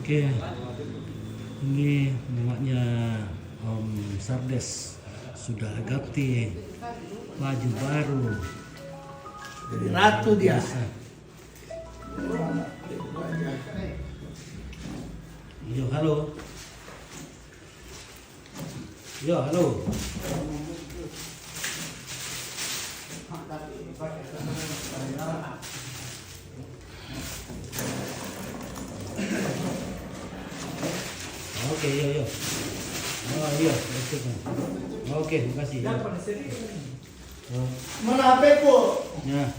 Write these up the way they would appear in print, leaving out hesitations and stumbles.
Oke, ini namanya Om Sardes sudah ganti baju baru. Ratu dia. Yo, halo. Yo, halo. Oke, yo. Oh iya, oke, makasih. Ya. Oh, Mana HP ku? ya.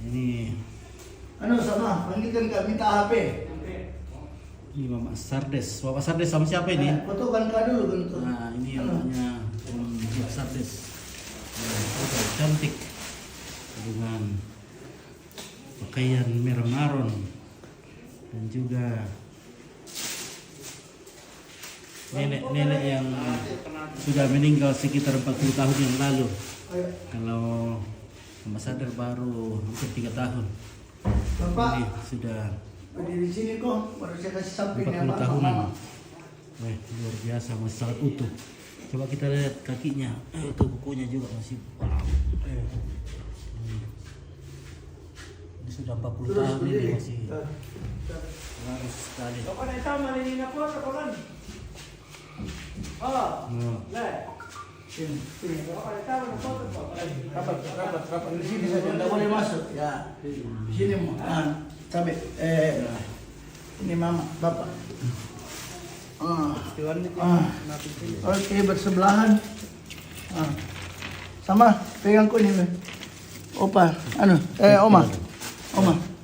Ini Sama, panggilkan Kak minta HP. Mama Sardes. Bapak Sardes sama siapa ini? Fotokan Kak dulu kan tuh. Nah, ini namanya Om Sardes. Nah, cantik dengan pakaian merah maron dan juga nenek yang sudah meninggal sekitar 40 tahun yang lalu. Kalau Mama Sadar baru hampir 3 tahun. Bapak, Ini sudah berdiri di sini kok, baru saya kasih samping 40 tahunan. Wah, luar biasa, masih sangat utuh. Coba kita lihat kakinya. Itu kukunya juga masih wow. Ini sudah 40 tahun ini masih bagus sekali. Oh. Rapat di sini saja, tidak boleh masuk. Ya, di sini mau. Sampai, ini mama, bapak. Oke, bersebelahan. Sama, pegang ku ini. Opa, oma,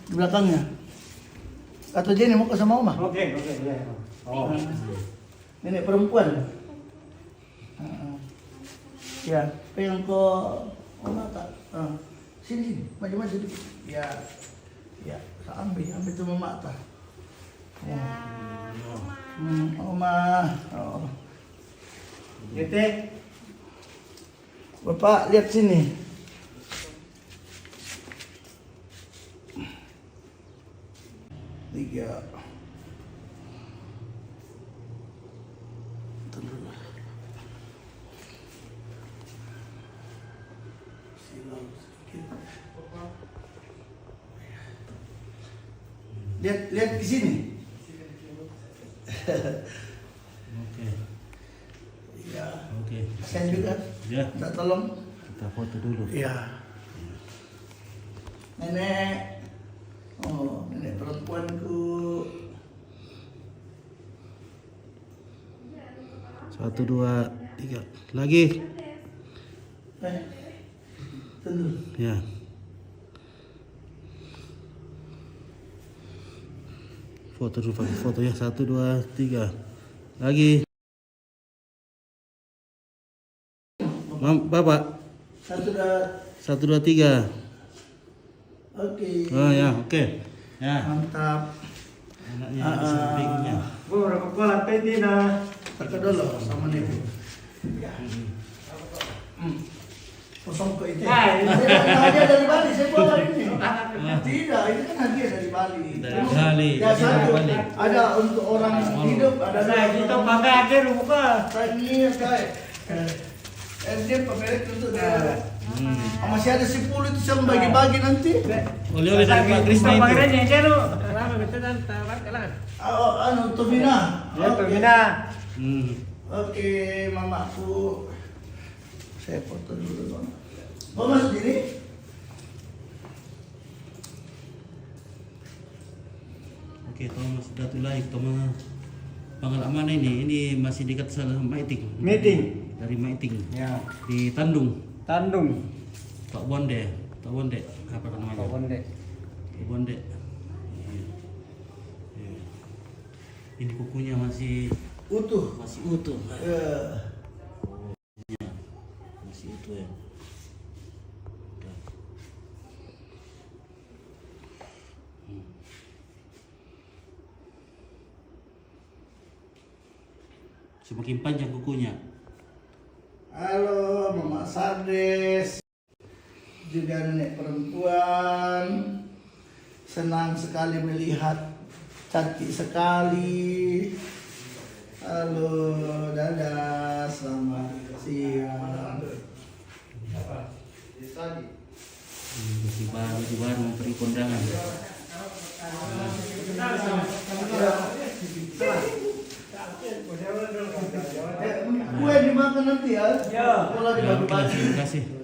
di belakangnya. Atau Jenny mau ke sama oma? Oke. Oh. Nenek perempuan. Ya, pegang ke oma tak. Sini, maju dikit. Ya, ambil tu mama tak. Oma. Oh. Gete. Bapak lihat sini. Tiga. Lihat di sini. Oke. Ya. Oke. Saya juga. Ya. Minta tolong. Kita foto dulu. Iya. Nenek. Oh, nenek perempuanku. 1, 2, 3. Lagi. Tunggu. Ya. Foto dulu, pakai foto ya. 1, 2, 3. Lagi. Bapak. 1, 2. 1, 2, 3. Oke. Oh ya, oke. Ya. Mantap. Anaknya di sampingnya. Berapa kolam peti na? Teka dulu sama nih. Ya. Kosong ke itu. Hai. Hadiah dari Bali, saya bawa ini. Tidak, itu kan hadiah dari Bali. Dari Bali. Ya, satu. Bali. Ada untuk orang hidup, ada Saya kita pakai aja lupa. Tanya saya. Dia pemilik untuk dia. Masih ada 10 itu saya bagi-bagi nanti. Oleh-oleh dari Pak Krisna itu. Pangeran aja lu. Lama betul dan tawar kalah. Untuk Mina. Ya, Pemina. Oke, mamaku. Saya foto dulu, Mama. Mau masuk sini? Oke, Thomas Datu Laik, Thomas pengalaman ini masih dekat sama Maiting. Dari Maiting. Ya. Di Tandung. Tandung. Pak Bonde, apa namanya? Pak Bonde. Pak Bonde. Iya. Ini kukunya masih Utuh. utuh. Masih utuh ya. Semakin panjang kukunya. Halo, Mama Sardes. Juga nenek perempuan. Senang sekali melihat Cantik sekali. Halo, dadah, selamat siang. Baju baru memberi kondangan. Kue dimakan nanti ya? Ya. Kalau Ya, oke lah, dibagi-bagi. terima kasih.